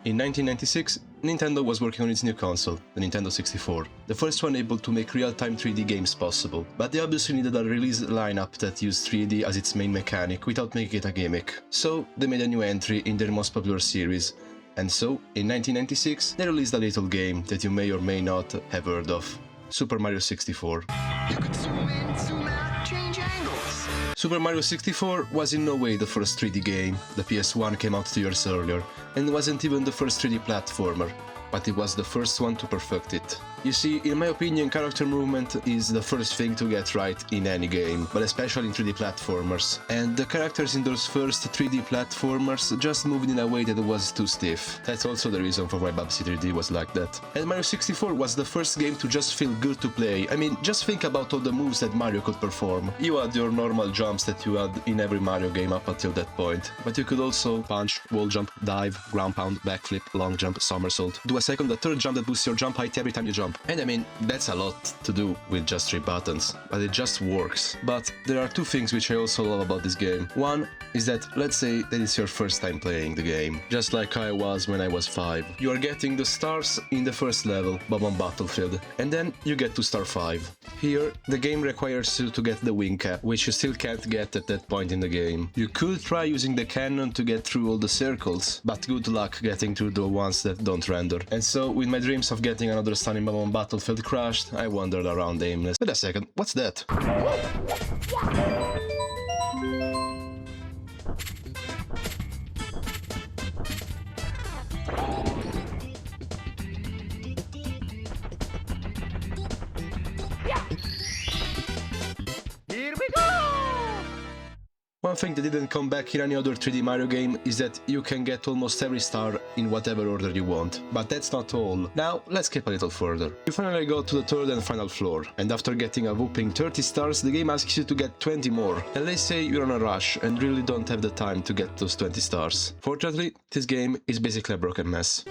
In 1996, Nintendo was working on its new console, the Nintendo 64, the first one able to make real-time 3D games possible, but they obviously needed a release lineup that used 3D as its main mechanic without making it a gimmick. So they made a new entry in their most popular series, and so, in 1996, they released a little game that you may or may not have heard of, Super Mario 64. You could zoom in, zoom out, change angles. Super Mario 64 was in no way the first 3D game, the PS1 came out 2 years earlier, and wasn't even the first 3D platformer, but it was the first one to perfect it. You see, in my opinion, character movement is the first thing to get right in any game, but especially in 3D platformers. And the characters in those first 3D platformers just moved in a way that was too stiff. That's also the reason for why Babsy 3D was like that. And Mario 64 was the first game to just feel good to play. I mean, just think about all the moves that Mario could perform. You had your normal jumps that you had in every Mario game up until that point, but you could also punch, wall jump, dive, ground pound, backflip, long jump, somersault, do a second, a third jump that boosts your jump height every time you jump. And I mean, that's a lot to do with just 3 buttons, but it just works. But there are 2 things which I also love about this game. One is that, let's say that it's your first time playing the game, just like I was when I was 5. You are getting the stars in the first level, Bob on Battlefield, and then you get to star 5. Here, the game requires you to get the wing cap, which you still can't get at that point in the game. You could try using the cannon to get through all the circles, but good luck getting through the ones that don't render. And so, with my dreams of getting another stunning Bob on Battlefield crushed, I wandered around aimless. Wait a second, what's that? Here we go! One thing that didn't come back in any other 3D Mario game is that you can get almost every star in whatever order you want. But that's not all. Now, let's skip a little further. You finally go to the third and final floor, and after getting a whopping 30 stars, the game asks you to get 20 more. And let's say you're on a rush and really don't have the time to get those 20 stars. Fortunately, this game is basically a broken mess.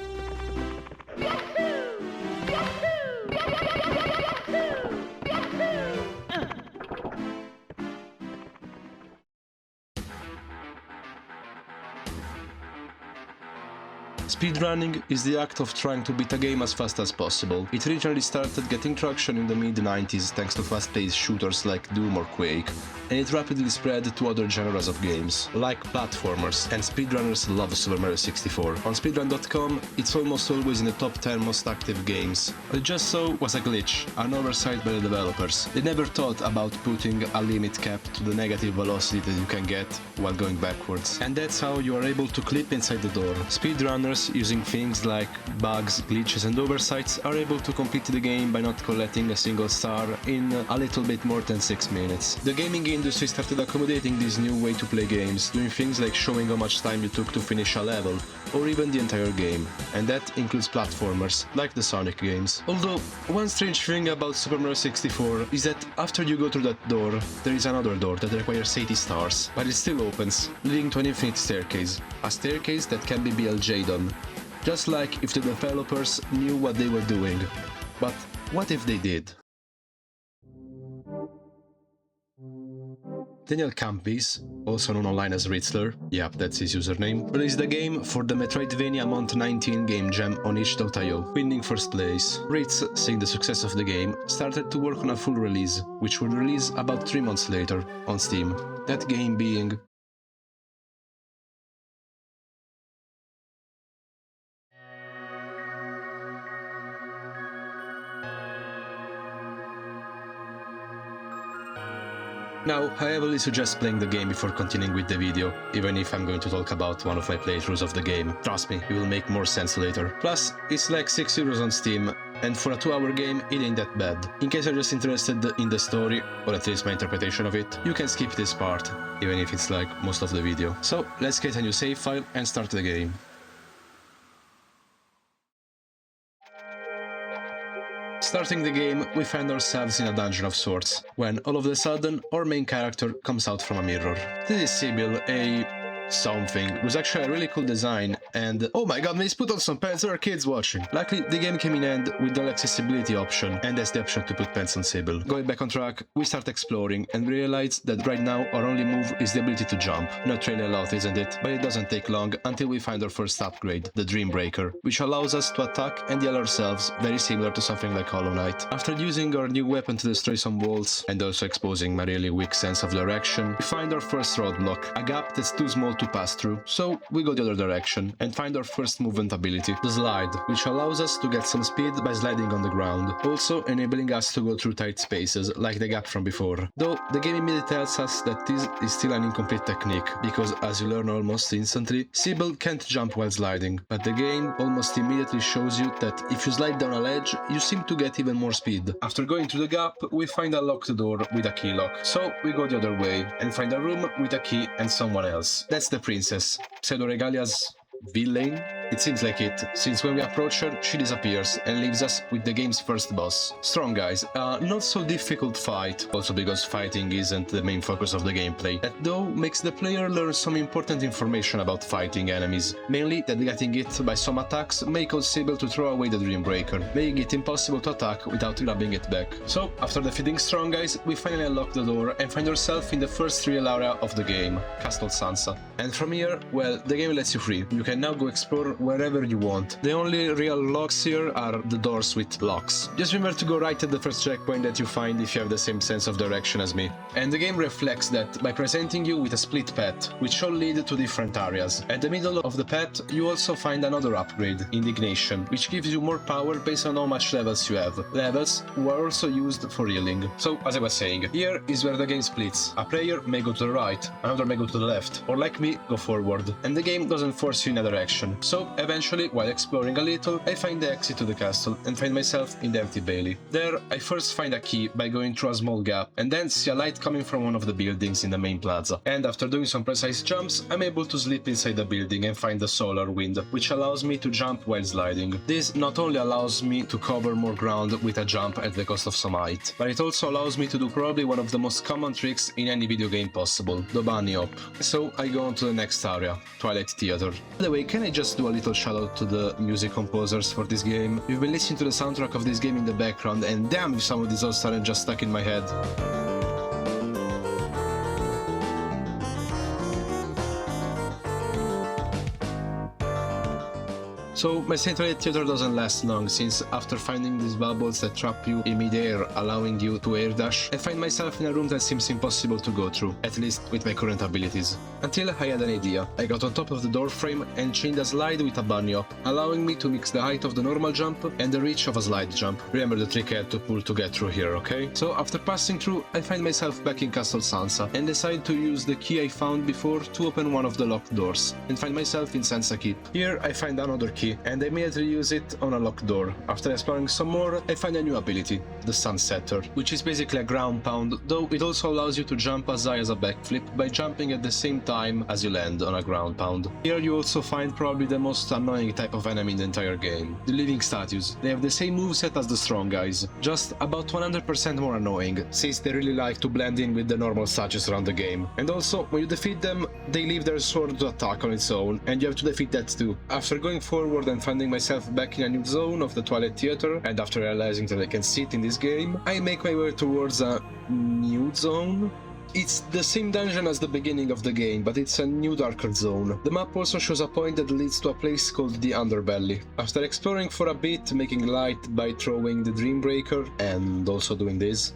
Speedrunning is the act of trying to beat a game as fast as possible. It originally started getting traction in the mid-90s thanks to fast-paced shooters like Doom or Quake, and it rapidly spread to other genres of games, like platformers, and speedrunners love Super Mario 64. On speedrun.com, it's almost always in the top 10 most active games. What it just saw was a glitch, an oversight by the developers. They never thought about putting a limit cap to the negative velocity that you can get while going backwards. And that's how you are able to clip inside the door. Speedrunners, using things like bugs, glitches and oversights, are able to complete the game by not collecting a single star in a little bit more than 6 minutes. The gaming industry started accommodating this new way to play games, doing things like showing how much time you took to finish a level, or even the entire game, and that includes platformers, like the Sonic games. Although, one strange thing about Super Mario 64 is that after you go through that door, there is another door that requires 80 stars, but it still opens, leading to an infinite staircase. A staircase that can be BLJ'd on. Just like if the developers knew what they were doing. But what if they did? Daniel Campis, also known online as Ritzler, yep, that's his username, released the game for the Metroidvania Month 19 Game Jam on itch.io, winning first place. Ritz, seeing the success of the game, started to work on a full release, which would release about 3 months later on Steam. That game being Now, I heavily suggest playing the game before continuing with the video, even if I'm going to talk about one of my playthroughs of the game. Trust me, it will make more sense later. Plus, it's like €6 on Steam, and for a 2-hour game, it ain't that bad. In case you're just interested in the story, or at least my interpretation of it, you can skip this part, even if it's like most of the video. So, let's get a new save file and start the game. Starting the game, we find ourselves in a dungeon of sorts, when all of a sudden our main character comes out from a mirror. This is Sybil, a something. It was actually a really cool design, and oh my god, please put on some pants, there are kids watching. Luckily, the game came in hand with the accessibility option, and there's the option to put pants on Sybil. Going back on track, we start exploring, and we realize that right now our only move is the ability to jump. Not really a lot, isn't it? But it doesn't take long until we find our first upgrade, the Dream Breaker, which allows us to attack and heal ourselves, very similar to something like Hollow Knight. After using our new weapon to destroy some walls, and also exposing my really weak sense of direction, we find our first roadblock, a gap that's too small to pass through, so we go the other direction and find our first movement ability, the Slide, which allows us to get some speed by sliding on the ground, also enabling us to go through tight spaces, like the gap from before. Though, the game immediately tells us that this is still an incomplete technique, because as you learn almost instantly, Sybil can't jump while sliding, but the game almost immediately shows you that if you slide down a ledge, you seem to get even more speed. After going through the gap, we find a locked door with a key lock, so we go the other way and find a room with a key and someone else. That's the princess, Pseudoregalia's villain? It seems like it, since when we approach her, she disappears and leaves us with the game's first boss. Strong guys, not so difficult fight, also because fighting isn't the main focus of the gameplay. That though makes the player learn some important information about fighting enemies, mainly that getting hit by some attacks may cause Sybil to throw away the Dream Breaker, making it impossible to attack without grabbing it back. So, after defeating Strong guys, we finally unlock the door and find ourselves in the first real area of the game, Castle Sansa. And from here, well, the game lets you free. You can now go explore wherever you want. The only real locks here are the doors with locks. Just remember to go right at the first checkpoint that you find if you have the same sense of direction as me. And the game reflects that by presenting you with a split path, which shall lead to different areas. At the middle of the path, you also find another upgrade, Indignation, which gives you more power based on how much levels you have. Levels who are also used for healing. So, as I was saying, here is where the game splits. A player may go to the right, another may go to the left, or like me, go forward. And the game doesn't force you in a direction. So, eventually, while exploring a little, I find the exit to the castle and find myself in the empty bailey. There, I first find a key by going through a small gap, and then see a light coming from one of the buildings in the main plaza. And after doing some precise jumps, I'm able to slip inside the building and find the solar wind, which allows me to jump while sliding. This not only allows me to cover more ground with a jump at the cost of some height, but it also allows me to do probably one of the most common tricks in any video game possible, the bunny hop. So I go on to the next area, Twilight Theater. By the way, can I just do a little shout out to the music composers for this game? You've been listening to the soundtrack of this game in the background, and damn if some of these all aren't just stuck in my head. So my Twilight Theater doesn't last long, since after finding these bubbles that trap you in mid-air, allowing you to air dash, I find myself in a room that seems impossible to go through, at least with my current abilities. Until I had an idea. I got on top of the door frame and chained a slide with a bunny hop, allowing me to mix the height of the normal jump and the reach of a slide jump. Remember the trick I had to pull to get through here, okay? So after passing through, I find myself back in Castle Sansa and decide to use the key I found before to open one of the locked doors, and find myself in Sansa Keep. Here I find another key, and I immediately use it on a locked door. After exploring some more, I find a new ability, the Sunsetter, which is basically a ground pound, though it also allows you to jump as high as a backflip by jumping at the same time as you land on a ground pound. Here you also find probably the most annoying type of enemy in the entire game, the living statues. They have the same moveset as the strong guys, just about 100% more annoying, since they really like to blend in with the normal statues around the game. And also, when you defeat them, they leave their sword to attack on its own, and you have to defeat that too. After going forward and finding myself back in a new zone of the Twilight Theater, and after realizing that I can sit in this game, I make my way towards a new zone. It's the same dungeon as the beginning of the game, but it's a new darker zone. The map also shows a point that leads to a place called the Underbelly. After exploring for a bit, making light by throwing the Dream Breaker, and also doing this,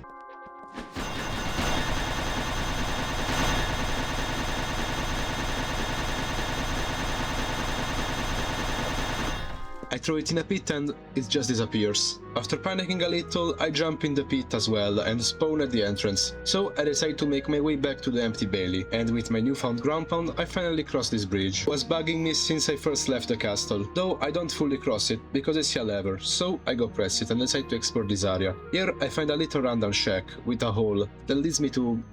I throw it in a pit and it just disappears. After panicking a little, I jump in the pit as well and spawn at the entrance. So I decide to make my way back to the empty bailey, and with my newfound ground pound, I finally cross this bridge. It was bugging me since I first left the castle, though I don't fully cross it because I see a lever, so I go press it and decide to explore this area. Here I find a little rundown shack with a hole that leads me to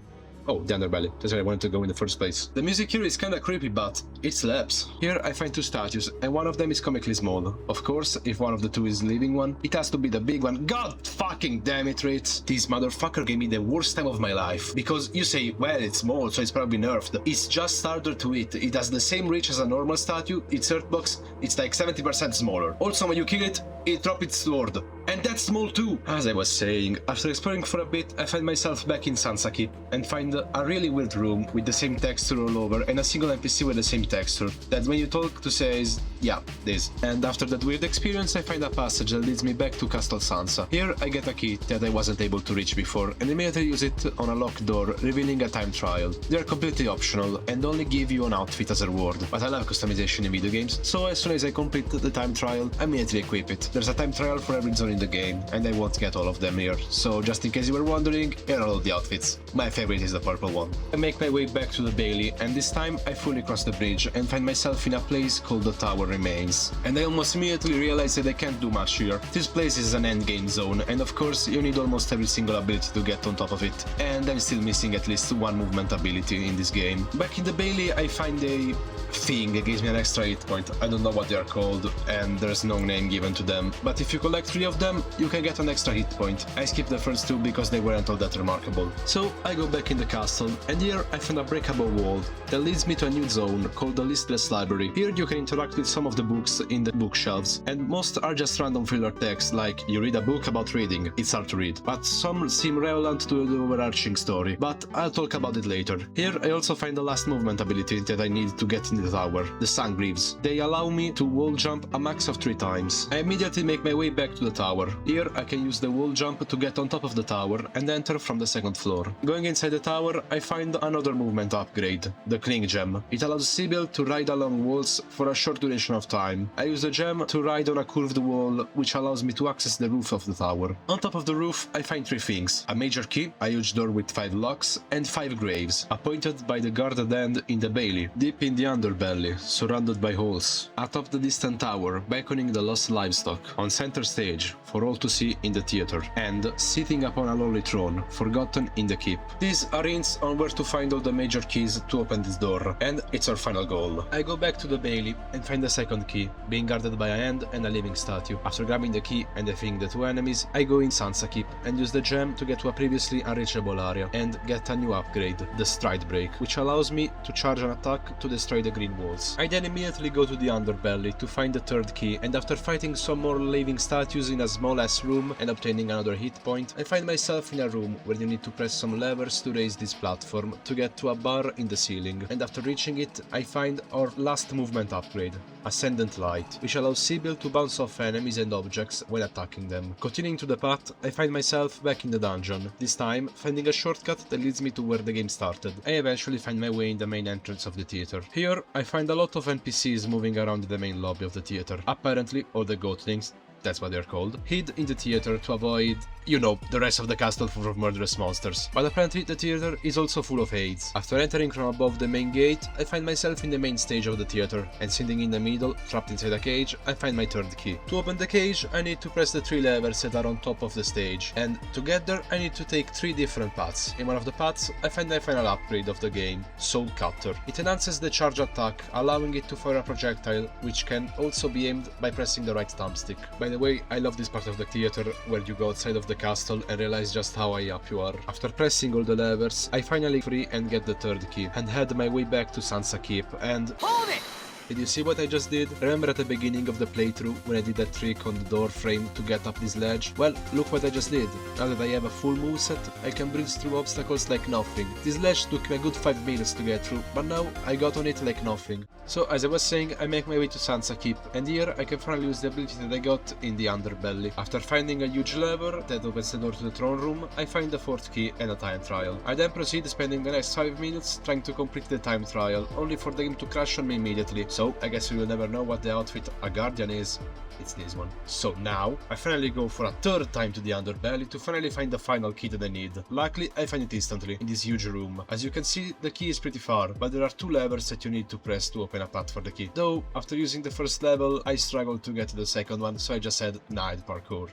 Oh, the underbelly. That's where I wanted to go in the first place. The music here is kinda creepy, but it slaps. Here I find two statues, and one of them is comically small. Of course, if one of the two is living one, it has to be the big one. God fucking damn it, Ritz. This motherfucker gave me the worst time of my life. Because you say, well, it's small, so it's probably nerfed. It's just harder to hit. It has the same reach as a normal statue, its Earthbox, it's like 70% smaller. Also, when you kill it, it drops its sword. And that's small too! As I was saying, after exploring for a bit, I find myself back in Sansa Keep and find a really weird room with the same texture all over and a single NPC with the same texture. That when you talk to says, yeah, this. And after that weird experience, I find a passage that leads me back to Castle Sansa. Here I get a key that I wasn't able to reach before and immediately use it on a locked door, revealing a time trial. They are completely optional and only give you an outfit as a reward, but I love customization in video games, so as soon as I complete the time trial, I immediately equip it. There's a time trial for every zone in the game, and I won't get all of them here, so just in case you were wondering, here are all the outfits. My favorite is the purple one. I make my way back to the Bailey, and this time I fully cross the bridge and find myself in a place called the Tower Remains. And I almost immediately realize that I can't do much here. This place is an endgame zone, and of course you need almost every single ability to get on top of it, and I'm still missing at least one movement ability in this game. Back in the Bailey I find a thing that gives me an extra hit point. I don't know what they are called, and there's no name given to them, but if you collect 3 of them, you can get an extra hit point. I skipped the first 2 because they weren't all that remarkable. So I go back in the castle, and here I find a breakable wall that leads me to a new zone called the Listless Library. Here you can interact with some of the books in the bookshelves, and most are just random filler text, like you read a book about reading, it's hard to read, but some seem relevant to the overarching story, but I'll talk about it later. Here I also find the last movement ability that I need to get in the tower, the Sangreaves. They allow me to wall jump a max of 3 times. I immediately make my way back to the tower. Here I can use the wall jump to get on top of the tower and enter from the 2nd floor. Going inside the tower, I find another movement upgrade, the Cling Gem. It allows Sybil to ride along walls for a short duration of time. I use the gem to ride on a curved wall, which allows me to access the roof of the tower. On top of the roof, I find 3 things: a major key, a huge door with 5 locks, and 5 graves, appointed by the guarded end in the Bailey, deep in the underbelly, surrounded by holes. Atop the distant tower, beckoning the lost livestock. On center stage, for all to see in the theater, and sitting upon a lowly throne, forgotten in the keep. These are hints on where to find all the major keys to open this door, and it's our final goal. I go back to the Bailey and find the 2nd key, being guarded by a hand and a living statue. After grabbing the key and defeating the 2 enemies, I go in Sansa Keep and use the gem to get to a previously unreachable area and get a new upgrade, the Stride Break, which allows me to charge an attack to destroy the green walls. I then immediately go to the underbelly to find the 3rd key, and after fighting some more living statues in a small ass room and obtaining another hit point, I find myself in a room where you need to press some levers to raise this platform to get to a bar in the ceiling, and after reaching it, I find our last movement upgrade, Ascendant Light, which allows Sybil to bounce off enemies and objects when attacking them. Continuing to the path, I find myself back in the dungeon, this time finding a shortcut that leads me to where the game started. I eventually find my way in the main entrance of the theater. Here, I find a lot of NPCs moving around the main lobby of the theater. Apparently, all the goatlings, that's what they're called, hid in the theater to avoid, you know, the rest of the castle full of murderous monsters. But apparently the theater is also full of aids. After entering from above the main gate, I find myself in the main stage of the theater, and sitting in the middle, trapped inside a cage, I find my 3rd key. To open the cage, I need to press the 3 levers that are on top of the stage, and together I need to take 3 different paths. In one of the paths, I find the final upgrade of the game, Soul Cutter. It enhances the charge attack, allowing it to fire a projectile, which can also be aimed by pressing the right thumbstick. By the way, I love this part of the theater where you go outside of the castle and realize just how high up you are. After pressing all the levers, I finally free and get the 3rd key, and head my way back to Sansa Keep, and... Hold it! Did you see what I just did? Remember at the beginning of the playthrough when I did that trick on the door frame to get up this ledge? Well, look what I just did. Now that I have a full moveset, I can breeze through obstacles like nothing. This ledge took me a good 5 minutes to get through, but now I got on it like nothing. So as I was saying, I make my way to Sansa Keep, and here I can finally use the ability that I got in the underbelly. After finding a huge lever that opens the door to the throne room, I find the 4th key and a time trial. I then proceed spending the next 5 minutes trying to complete the time trial, only for the game to crash on me immediately. So I guess we will never know what the outfit a guardian is. It's this one. So now, I finally go for a 3rd time to the underbelly to finally find the final key that I need. Luckily, I find it instantly, in this huge room. As you can see, the key is pretty far, but there are 2 levers that you need to press to open a path for the key. Though, after using the first level, I struggled to get to the 2nd one, so I just said, nah, it's parkour.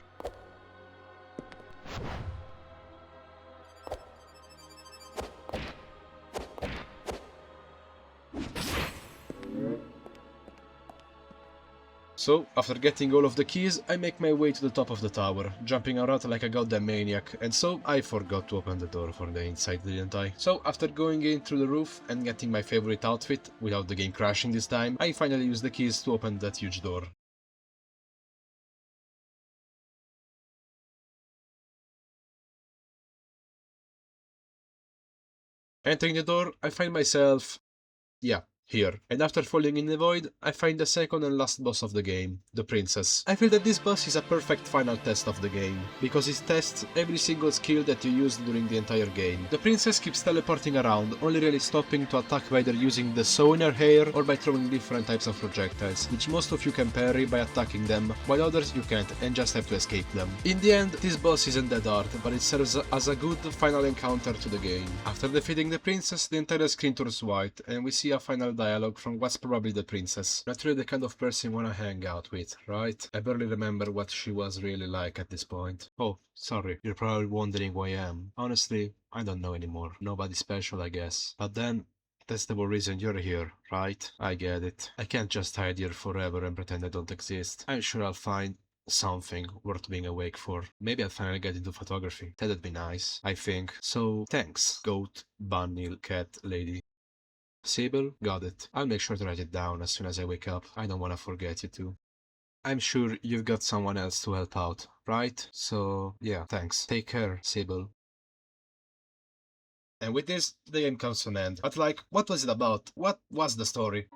So, after getting all of the keys, I make my way to the top of the tower, jumping around like a goddamn maniac, and so I forgot to open the door for the inside, didn't I? So, after going in through the roof and getting my favorite outfit, without the game crashing this time, I finally use the keys to open that huge door. Entering the door, I find myself... yeah, here. And after falling in the void, I find the second and last boss of the game, the princess. I feel that this boss is a perfect final test of the game, because it tests every single skill that you used during the entire game. The princess keeps teleporting around, only really stopping to attack by either using the saw in her hair or by throwing different types of projectiles, which most of you can parry by attacking them, while others you can't and just have to escape them. In the end, this boss isn't that hard, but it serves as a good final encounter to the game. After defeating the princess, the entire screen turns white, and we see a final dialogue from what's probably the princess. Not really the kind of person you wanna hang out with, right? I barely remember what she was really like at this point. Oh, sorry, you're probably wondering who I am. Honestly, I don't know anymore. Nobody special, I guess. But then, that's the whole reason you're here, right? I get it. I can't just hide here forever and pretend I don't exist. I'm sure I'll find something worth being awake for. Maybe I'll finally get into photography. That'd be nice, I think. So, thanks, goat, bunny, cat, lady. Sable? Got it. I'll make sure to write it down as soon as I wake up. I don't wanna forget you too. I'm sure you've got someone else to help out, right? So, yeah, thanks. Take care, Sable. And with this, the game comes to an end. But like, what was it about? What was the story?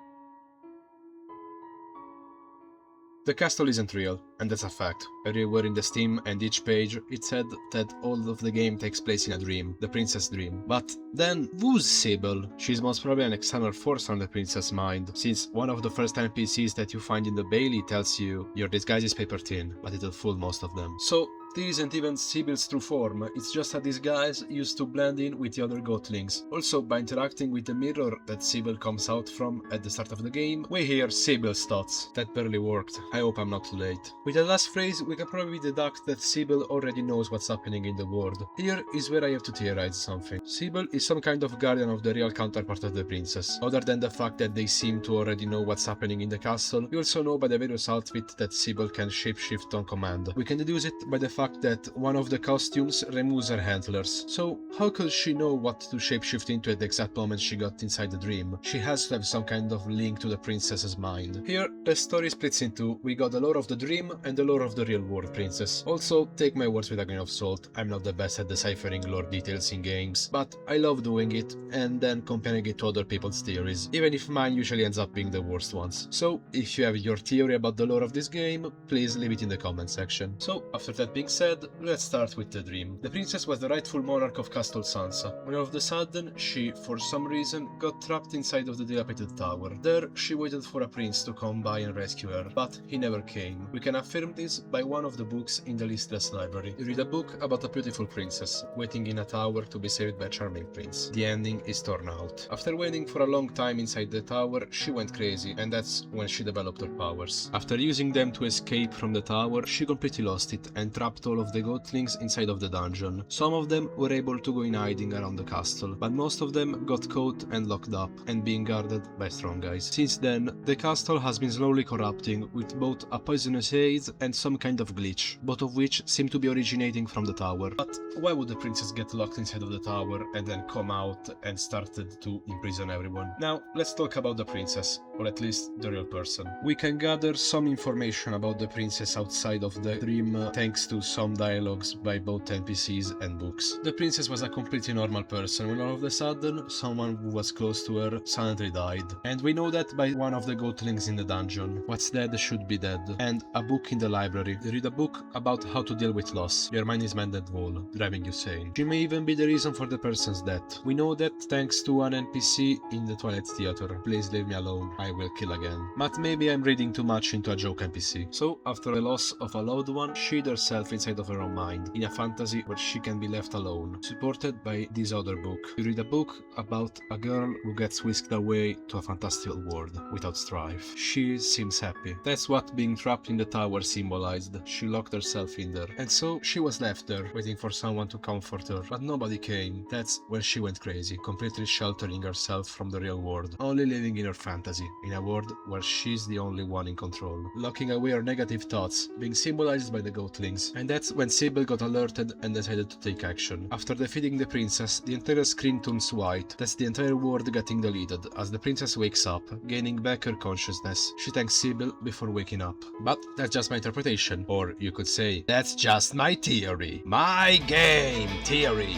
The castle isn't real, and that's a fact. Everywhere in the Steam and each page, it said that all of the game takes place in a dream, the princess dream. But then, who's Sable? She's most probably an external force on the princess' mind, since one of the first NPCs that you find in the Bailey tells you your disguise is paper thin, but it'll fool most of them. So, this isn't even Sibyl's true form, it's just a disguise used to blend in with the other goatlings. Also, by interacting with the mirror that Sibyl comes out from at the start of the game, we hear Sibyl's thoughts. That barely worked. I hope I'm not too late. With the last phrase, we can probably deduct that Sibyl already knows what's happening in the world. Here is where I have to theorize something. Sibyl is some kind of guardian of the real counterpart of the princess. Other than the fact that they seem to already know what's happening in the castle, we also know by the various outfits that Sibyl can shapeshift on command. We can deduce it by the fact that one of the costumes removes her handlers. So how could she know what to shapeshift into at the exact moment she got inside the dream? She has to have some kind of link to the princess's mind. Here, the story splits in two. We got the lore of the dream and the lore of the real world princess. Also, take my words with a grain of salt, I'm not the best at deciphering lore details in games, but I love doing it and then comparing it to other people's theories, even if mine usually ends up being the worst ones. So, if you have your theory about the lore of this game, please leave it in the comment section. So, after that being said, let's start with the dream. The princess was the rightful monarch of Castle Sansa, when all of a sudden she, for some reason, got trapped inside of the dilapidated tower. There, she waited for a prince to come by and rescue her, but he never came. We can affirm this by one of the books in the listless library. You read a book about a beautiful princess, waiting in a tower to be saved by a charming prince. The ending is torn out. After waiting for a long time inside the tower, she went crazy, and that's when she developed her powers. After using them to escape from the tower, she completely lost it and trapped all of the goatlings inside of the dungeon. Some of them were able to go in hiding around the castle, but most of them got caught and locked up and being guarded by strong guys. Since then, the castle has been slowly corrupting with both a poisonous haze and some kind of glitch, both of which seem to be originating from the tower. But why would the princess get locked inside of the tower and then come out and started to imprison everyone? Now, let's talk about the princess, or at least the real person. We can gather some information about the princess outside of the dream thanks to some dialogues by both NPCs and books. The princess was a completely normal person when all of a sudden someone who was close to her suddenly died. And we know that by one of the goatlings in the dungeon. What's dead should be dead. And a book in the library. You read a book about how to deal with loss. Your mind is mended wall, driving you sane. She may even be the reason for the person's death. We know that thanks to an NPC in the Twilight Theater. Please leave me alone, I will kill again. But maybe I'm reading too much into a joke NPC. So, after the loss of a loved one, she hid herself inside of her own mind, in a fantasy where she can be left alone, supported by this other book. You read a book about a girl who gets whisked away to a fantastical world, without strife. She seems happy. That's what being trapped in the tower symbolized. She locked herself in there. And so, she was left there, waiting for someone to comfort her. But nobody came. That's when she went crazy, completely sheltering herself from the real world, only living in her fantasy. in a world where she's the only one in control, locking away her negative thoughts, being symbolized by the goatlings. And that's when Sybil got alerted and decided to take action. After defeating the princess, the entire screen turns white. That's the entire world getting deleted, as the princess wakes up, gaining back her consciousness. She thanks Sybil before waking up. But that's just my interpretation, or you could say, that's just my theory. My game theory!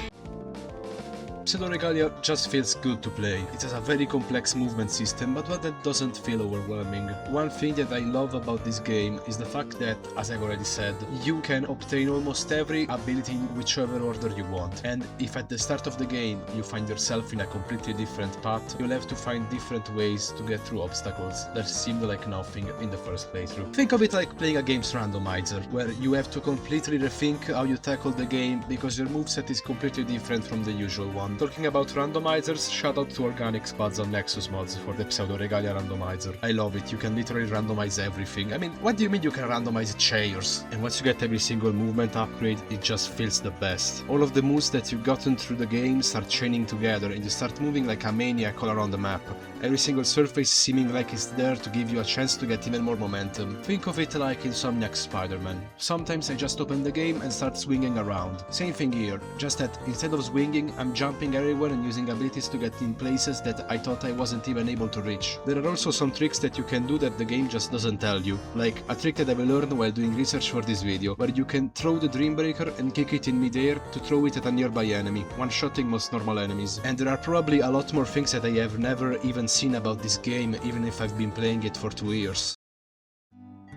Pseudoregalia just feels good to play. It has a very complex movement system, but one that doesn't feel overwhelming. One thing that I love about this game is the fact that, as I've already said, you can obtain almost every ability in whichever order you want. And if at the start of the game you find yourself in a completely different path, you'll have to find different ways to get through obstacles that seemed like nothing in the first playthrough. Think of it like playing a game's randomizer, where you have to completely rethink how you tackle the game because your moveset is completely different from the usual one. Talking about randomizers, shout out to Organic Spuds on Nexus Mods for the Pseudoregalia randomizer. I love it, you can literally randomize everything. I mean, what do you mean you can randomize chairs? And once you get every single movement upgrade, it just feels the best. All of the moves that you've gotten through the game start chaining together and you start moving like a maniac all around the map. Every single surface seeming like it's there to give you a chance to get even more momentum. Think of it like Insomniac's Spider-Man. Sometimes I just open the game and start swinging around. Same thing here, just that instead of swinging, I'm jumping everywhere and using abilities to get in places that I thought I wasn't even able to reach. There are also some tricks that you can do that the game just doesn't tell you, like a trick that I learned while doing research for this video, where you can throw the Dreambreaker and kick it in midair to throw it at a nearby enemy, one-shotting most normal enemies. And there are probably a lot more things that I have never even seen about this game, even if I've been playing it for 2 years.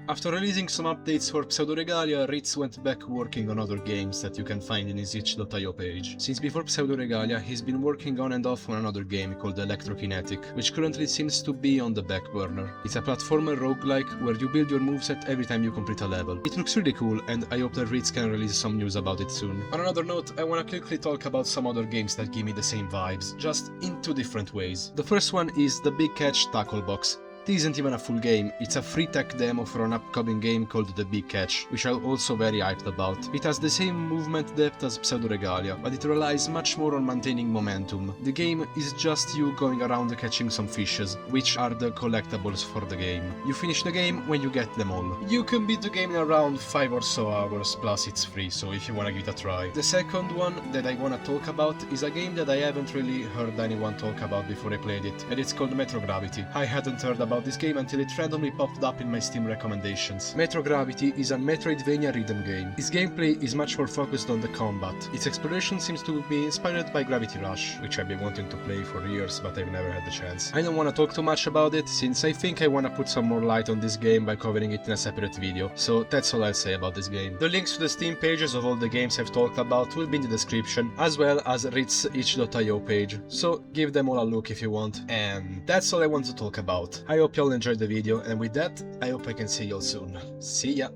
After releasing some updates for Pseudoregalia, Ritz went back working on other games that you can find in his itch.io page. Since before Pseudoregalia, he's been working on and off on another game called Electrokinetic, which currently seems to be on the back burner. It's a platformer roguelike where you build your moveset every time you complete a level. It looks really cool, and I hope that Ritz can release some news about it soon. On another note, I wanna quickly talk about some other games that give me the same vibes, just in 2 different ways. The first one is the Big Catch Tackle Box. This isn't even a full game, it's a free tech demo for an upcoming game called The Big Catch, which I'm also very hyped about. It has the same movement depth as Pseudoregalia, but it relies much more on maintaining momentum. The game is just you going around catching some fishes, which are the collectibles for the game. You finish the game when you get them all. You can beat the game in around 5 or so hours, plus it's free, so if you wanna give it a try. The second one that I wanna talk about is a game that I haven't really heard anyone talk about before I played it, and it's called Metro Gravity. I hadn't heard about this game until it randomly popped up in my Steam recommendations. Metro Gravity is a Metroidvania rhythm game. Its gameplay is much more focused on the combat. Its exploration seems to be inspired by Gravity Rush, which I've been wanting to play for years but I've never had the chance. I don't want to talk too much about it, since I think I want to put some more light on this game by covering it in a separate video, so that's all I'll say about this game. The links to the Steam pages of all the games I've talked about will be in the description, as well as Ritz's itch.io page, so give them all a look if you want. And that's all I want to talk about. I hope you all enjoyed the video, and with that, I hope I can see you all soon. See ya!